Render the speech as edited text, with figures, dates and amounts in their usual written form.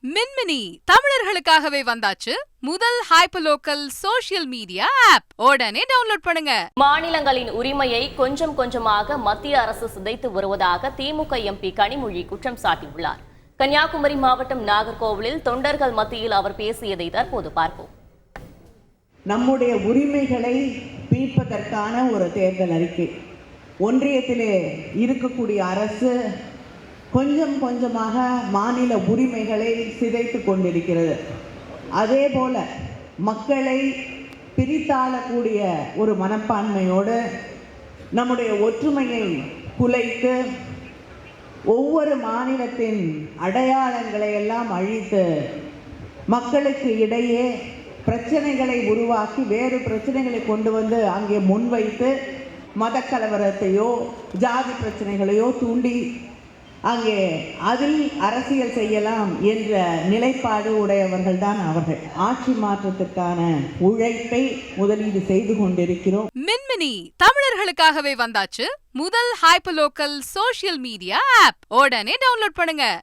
மின்மினி தமிழர்களுக்காகவே வந்தாச்சு முதல் hyperlocal social media app. உடனே டவுன்லோட் பண்ணுங்க. மாநிலங்களின் உரிமையை கொஞ்சம் கொஞ்சமாக மத்திய அரசு சிதைத்து வருவதாக திமுக எம்பி கனிமொழி குற்றம் சாட்டியுள்ளார். கன்னியாகுமரி மாவட்டம் நாகர்கோவிலில் தொண்டர்கள் மத்தியில் அவர் பேசியதை தற்போது பார்ப்போம். நம்முடைய உரிமைகளை மீட்பதற்கான ஒரு தேர்தல் அறிக்கை. ஒன்றியத்திலே இருக்கக்கூடிய அரசு கொஞ்சம் கொஞ்சமாக மாநில உரிமைகளை சிதைத்து கொண்டிருக்கிறது. அதே போல மக்களை பிரித்தாளக்கூடிய ஒரு மனப்பான்மையோடு நம்முடைய ஒற்றுமையை குலைத்து ஒவ்வொரு மாநிலத்தின் அடையாளங்களை எல்லாம் அழித்து மக்களுக்கு இடையே பிரச்சனைகளை உருவாக்கி வேறு பிரச்சனைகளை கொண்டு வந்து அங்கே முன்வைத்து மதக்கலவரத்தையோ ஜாதி பிரச்சனைகளையோ தூண்டி அங்கே அதில் அரசியல் செய்யலாம் என்ற நிலைப்பாடு உடையவர்கள் தான் அவர்கள். ஆட்சி மாற்றத்துக்கான உழைப்பை முதலீடு செய்து கொண்டிருக்கிறோம். மின்மினி தமிழர்களுக்காகவே வந்தாச்சு முதல் ஹைப்பர்லோக்கல் சோஷியல் மீடியா ஆப். உடனே டவுன்லோட் பண்ணுங்க.